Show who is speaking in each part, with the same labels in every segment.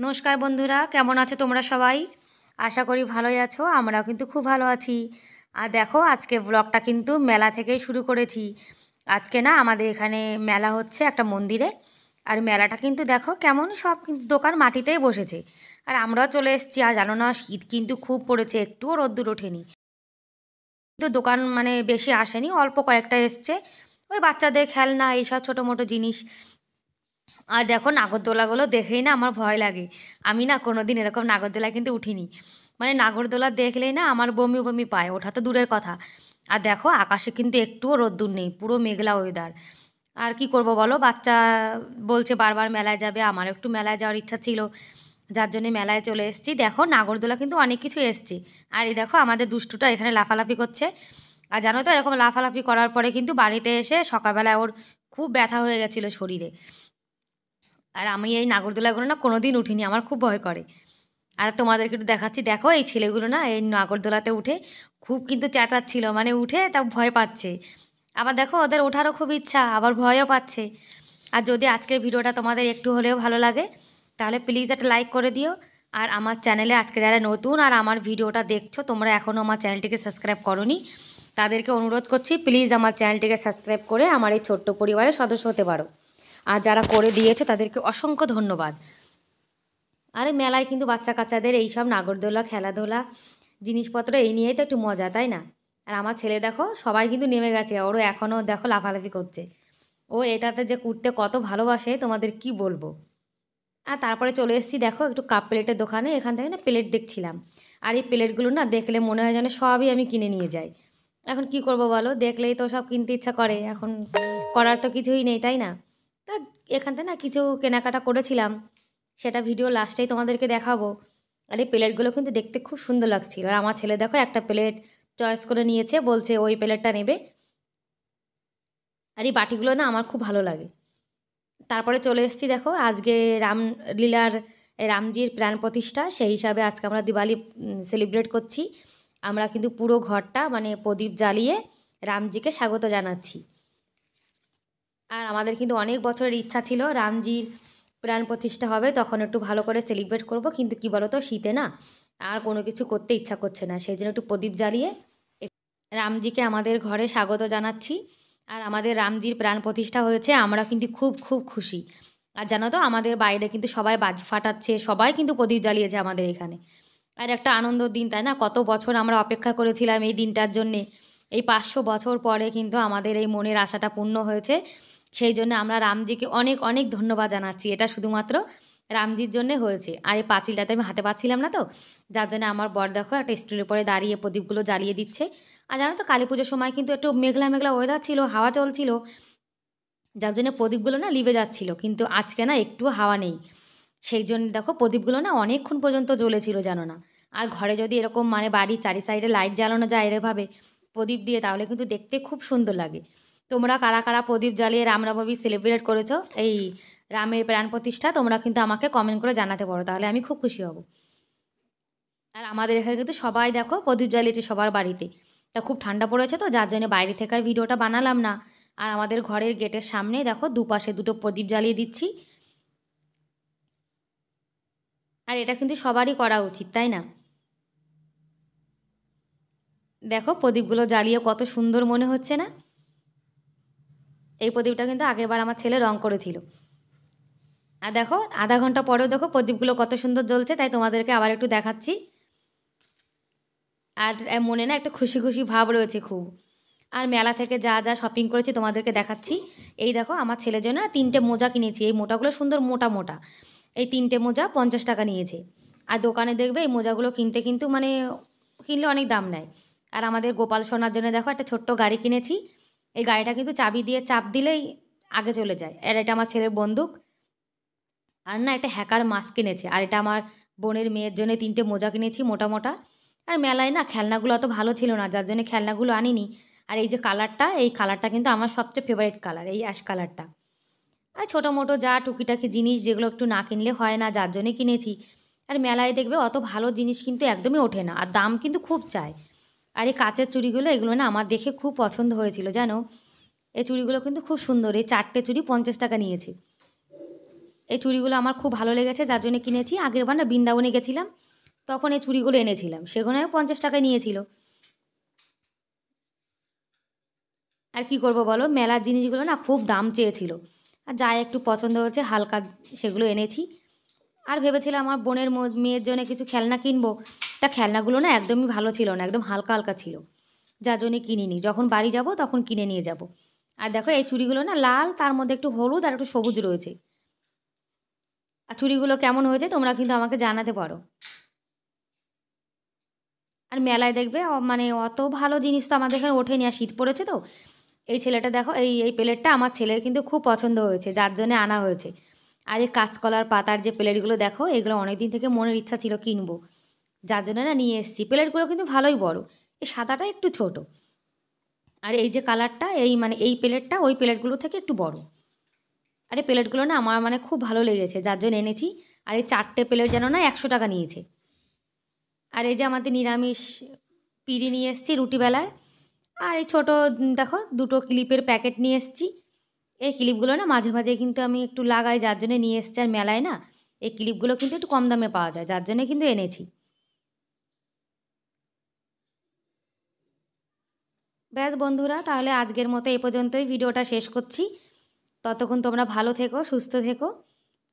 Speaker 1: নমস্কার বন্ধুরা, কেমন আছো তোমরা সবাই? আশা করি ভালোই আছো। আমরাও কিন্তু খুব ভালো আছি। আর দেখো, আজকে ব্লগটা কিন্তু মেলা থেকেই শুরু করেছি। আজকে না আমাদের এখানে মেলা হচ্ছে একটা মন্দিরে। আর মেলাটা কিন্তু দেখো কেমন, সব কিন্তু দোকান মাটিতেই বসেছে। আর আমরাও চলে এসেছি। আর জানো না, শীত কিন্তু খুব পড়েছে, একটুও রোদ্দুর ওঠেনি। কিন্তু দোকান মানে বেশি আসেনি, অল্প কয়েকটা এসছে। ওই বাচ্চাদের খেলনা, এইসব ছোটো মোটো জিনিস। আর দেখো, নাগরদোলাগুলো দেখেই না আমার ভয় লাগে। আমি না কোনোদিন এরকম নাগরদোলায় কিন্তু উঠিনি। মানে নাগরদোলা দেখলেই না আমার বমি বমি পায়, ওঠা তো দূরের কথা। আর দেখো, আকাশে কিন্তু একটুও রোদ্দুর নেই, পুরো মেঘলা ওয়েদার। আর কি করব বলো, বাচ্চা বলছে বারবার মেলায় যাবে, আমার একটু মেলায় যাওয়ার ইচ্ছা ছিল, যার জন্য মেলায় চলে এসেছি। দেখো, নাগরদোলা কিন্তু অনেক কিছু এসছে। আর এই দেখো, আমাদের দুষ্টুটা এখানে লাফালাফি করছে। আর জানো তো, এরকম লাফালাফি করার পরে কিন্তু বাড়িতে এসে সকালবেলায় ওর খুব ব্যথা হয়ে গেছিলো শরীরে। আর আমি এই নাগরদোলাগুলো না কোনো দিন উঠিনি, আমার খুব ভয় করে। আর তোমাদেরকে একটু দেখাচ্ছি, দেখো এই ছেলেগুলো না এই নাগরদোলাতে উঠে খুব কিন্তু চেঁচাচ্ছিল, মানে উঠে তা ভয় পাচ্ছে। আবার দেখো, ওদের ওঠারও খুব ইচ্ছা, আবার ভয়ও পাচ্ছে। আর যদি আজকের ভিডিওটা তোমাদের একটু হলেও ভালো লাগে, তাহলে প্লিজ একটা লাইক করে দিও। আর আমার চ্যানেলে আজকে যারা নতুন আর আমার ভিডিওটা দেখছো, তোমরা এখনও আমার চ্যানেলটিকে সাবস্ক্রাইব করোনি, তাদেরকে অনুরোধ করছি প্লিজ আমার চ্যানেলটিকে সাবস্ক্রাইব করে আমার এই ছোট্ট পরিবারের সদস্য হতে পারো। আর যারা করে দিয়েছে তাদেরকে অসংখ্য ধন্যবাদ। আরে মেলায় কিন্তু বাচ্চা কাচ্চাদের এইসব নাগরদোলা, খেলাধুলা, জিনিসপত্র এই নিয়েই তো একটু মজা, তাই না? আর আমার ছেলে দেখো, সবাই কিন্তু নেমে গেছে, ওরও এখনও দেখো লাফালাফি করছে। ও এটাতে যে কুটতে কত ভালোবাসে তোমাদের কি বলবো। আর তারপরে চলে এসেছি দেখো একটু কাপ প্লেটের দোকানে, এখান থেকে না প্লেট দেখছিলাম। আর এই প্লেটগুলো না দেখলে মনে হয় যেন সবই আমি কিনে নিয়ে যাই। এখন কি করব বলো, দেখলেই তো সব কিনতে ইচ্ছা করে, এখন করার তো কিছুই নেই, তাই না? তা এখান থেকে না কিছু কেনাকাটা করেছিলাম, সেটা ভিডিও লাস্টেই তোমাদেরকে দেখাবো। আর এই প্লেটগুলো কিন্তু দেখতে খুব সুন্দর লাগছিল। আর আমার ছেলে দেখো একটা প্লেট চয়েস করে নিয়েছে, বলছে ওই প্লেটটা নেবে। আর এই বাটিগুলো না আমার খুব ভালো লাগে। তারপরে চলে এসেছি দেখো, আজকে রামলীলার রামজির প্রাণ প্রতিষ্ঠা, সেই হিসাবে আজকে আমরা দিওয়ালি সেলিব্রেট করছি। আমরা কিন্তু পুরো ঘরটা মানে প্রদীপ জ্বালিয়ে রামজিকে স্বাগত জানাচ্ছি। আর আমাদের কিন্তু অনেক বছরের ইচ্ছা ছিল রামজির প্রাণ প্রতিষ্ঠা হবে, তখন একটু ভালো করে সেলিব্রেট করব। কিন্তু কি বলো তো, শীতে না আর কোনো কিছু করতে ইচ্ছা করছে না, সেই জন্য একটু প্রদীপ জ্বালিয়ে রামজিকে আমাদের ঘরে স্বাগত জানাচ্ছি। আর আমাদের রামজির প্রাণ প্রতিষ্ঠা হয়েছে, আমরা কিন্তু খুব খুব খুশি। আর জানো তো, আমাদের বাইরে কিন্তু সবাই বাজি ফাটাচ্ছে, সবাই কিন্তু প্রদীপ জ্বালিয়েছে আমাদের এখানে। আর একটা আনন্দের দিন, তাই না? কত বছর আমরা অপেক্ষা করেছিলাম এই দিনটার জন্যে। এই 500 বছর পরে কিন্তু আমাদের এই মনের আশাটা পূর্ণ হয়েছে। সেই জন্য আমরা রামজিকে অনেক অনেক ধন্যবাদ জানাচ্ছি। এটা শুধুমাত্র রামজির জন্যে হয়েছে। আর এই পাঁচিলটাতে আমি হাতে পাচ্ছিলাম না তো, যার জন্য আমার বর দেখো একটা স্টুলের পরে দাঁড়িয়ে প্রদীপগুলো জ্বালিয়ে দিচ্ছে। আর জানো তো, কালী পুজোর সময় কিন্তু একটু মেঘলা মেঘলা ওয়েদার ছিল, হাওয়া চলছিল, যার জন্য প্রদীপগুলো না লিভে যাচ্ছিল। কিন্তু আজকে না একটুও হাওয়া নেই, সেই জন্য দেখো প্রদীপগুলো না অনেকক্ষণ পর্যন্ত জ্বলেছিল, জানো না? আর ঘরে যদি এরকম মানে বাড়ির চারি সাইডে লাইট জ্বালানো যায় এভাবে প্রদীপ দিয়ে, তাহলে কিন্তু দেখতে খুব সুন্দর লাগে। তোমরা কারা কারা প্রদীপ জ্বালিয়ে রামনবমী সেলিব্রেট করেছো, এই রামের প্রাণ প্রতিষ্ঠা, তোমরা কিন্তু আমাকে কমেন্ট করে জানাতে পারো, তাহলে আমি খুব খুশি হব। আর আমাদের এখানে কিন্তু সবাই দেখো প্রদীপ জ্বালিয়েছে সবার বাড়িতে। তা খুব ঠান্ডা পড়েছে তো, যার জন্য বাইরে থেকে আর ভিডিওটা বানালাম না। আর আমাদের ঘরের গেটের সামনে দেখো দুপাশে দুটো প্রদীপ জ্বালিয়ে দিচ্ছি। আর এটা কিন্তু সবারই করা উচিত, তাই না? দেখো প্রদীপগুলো জ্বালিয়ে কত সুন্দর মনে হচ্ছে না? এই প্রদীপটা কিন্তু আগেরবার আমার ছেলে রং করেছিল। আর দেখো, আধা ঘন্টা পরেও দেখো প্রদীপগুলো কত সুন্দর জ্বলছে, তাই তোমাদেরকে আবার একটু দেখাচ্ছি। আর মনে না একটা খুশি খুশি ভাব রয়েছে খুব। আর মেলা থেকে যা যা শপিং করেছি তোমাদেরকে দেখাচ্ছি। এই দেখো, আমার ছেলের জন্য না 3টে মোজা কিনেছি, এই মোটাগুলো সুন্দর মোটা মোটা। এই 3টে মোজা 50 টাকা নিয়েছে। আর দোকানে দেখবে এই মোজাগুলো কিনতে কিন্তু মানে কিনলে অনেক দাম নেয়। আর আমাদের গোপাল সোনার জন্য দেখো একটা ছোট্ট গাড়ি কিনেছি। এই গাড়িটা কিন্তু চাবি দিয়ে চাপ দিলেই আগে চলে যায়। আর এটা আমার ছেলের বন্দুক। আর না একটা হ্যাকার মাস্ক কিনেছে। আর এটা আমার বোনের মেয়ের জন্য 3টে মোজা কিনেছি মোটা মোটা। আর মেলায় না খেলনাগুলো অত ভালো ছিল না, যার জন্য খেলনাগুলো আনিনি। আর এই যে কালারটা, এই কালারটা কিন্তু আমার সবচেয়ে ফেভারিট কালার, এই অ্যাশ কালারটা। আর ছোটো মোটো যা টুকিটাকি জিনিস যেগুলো একটু না কিনলে হয় না, যার জন্যে কিনেছি। আর মেলায় দেখবে অত ভালো জিনিস কিন্তু একদমই ওঠে না, আর দাম কিন্তু খুব চায়। আর এই কাচের চুড়িগুলো, এগুলো না আমার দেখে খুব পছন্দ হয়েছিল, জানো? এই চুড়িগুলো কিন্তু খুব সুন্দর, এই 4টে চুড়ি 50 টাকা নিয়েছে। এই চুড়িগুলো আমার খুব ভালো লেগেছে, যার জন্য কিনেছি। আগের বার না বৃন্দাবনে গেছিলাম, তখন এই চুড়িগুলো এনেছিলাম, সেখানে 50 টাকায় নিয়েছিল। আর কি করব বলো, মেলার জিনিসগুলো না খুব দাম চেয়েছিল, আর যা একটু পছন্দ হয়েছে হালকা সেগুলো এনেছি। আর ভেবেছিলাম আমার বোনের মেয়ের জন্য কিছু খেলনা কিনবো, তা খেলনাগুলো না একদমই ভালো ছিল না, একদম হালকা হালকা ছিল, যার জন্যে কিনিনি। যখন বাড়ি যাব তখন কিনে নিয়ে যাব। আর দেখো এই চুড়িগুলো না লাল, তার মধ্যে একটু হলুদ আর একটু সবুজ রয়েছে। আর চুড়িগুলো কেমন হয়েছে তোমরা কিন্তু আমাকে জানাতে পারো। আর মেলায় দেখবে মানে অত ভালো জিনিস তো আমাদের এখানে ওঠেনি, আর শীত পড়েছে তো। এই ছেলেটা দেখো, এই এই প্লেটটা আমার ছেলের কিন্তু খুব পছন্দ হয়েছে, যার জন্যে আনা হয়েছে। আর এই কাঁচকলার পাতার যে প্লেটগুলো দেখো, এগুলো অনেক দিন থেকে মনের ইচ্ছা ছিল কিনবো, যার জন্য না নিয়ে এসেছি। প্লেটগুলো কিন্তু ভালোই বড়, এই সাদাটা একটু ছোট। আর এই যে কালারটা, এই মানে এই প্লেটটা ওই প্লেটগুলো থেকে একটু বড়। আর এই প্লেটগুলো না আমার মানে খুব ভালো লেগেছে, যার জন্য এনেছি। আর এই 4টে প্লেট যেন না 100 টাকা নিয়েছে। আর এই যে আমাদের নিরামিষ পিড়ি নিয়ে এসেছি রুটিবেলার। আর এই ছোটো দেখো 2টো ক্লিপের প্যাকেট নিয়ে এসেছি। এই ক্লিপগুলো না মাঝে মাঝে কিন্তু আমি একটু লাগাই, যার জন্য নিয়ে এসেছি। আর মেলায় না এই ক্লিপগুলো কিন্তু একটু কম দামে পাওয়া যায়, যার জন্য কিন্তু এনেছি। ব্যাস বন্ধুরা, তাহলে আজকের মতো এই পর্যন্তই ভিডিওটা শেষ করছি। ততক্ষণ তোমরা ভালো থেকো, সুস্থ থেকো।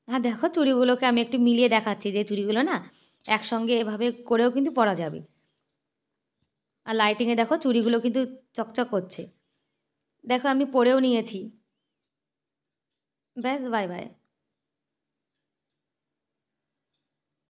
Speaker 1: আর দেখো চুড়িগুলোকে আমি একটু মিলিয়ে দেখাচ্ছি, যে চুড়িগুলো না একসঙ্গে এভাবে করেও কিন্তু পরা যাবে। আর লাইটিংয়ে দেখো চুড়িগুলো কিন্তু চকচক করছে। দেখো আমি পরেও নিয়েছি। ব্যাস, বাই বাই।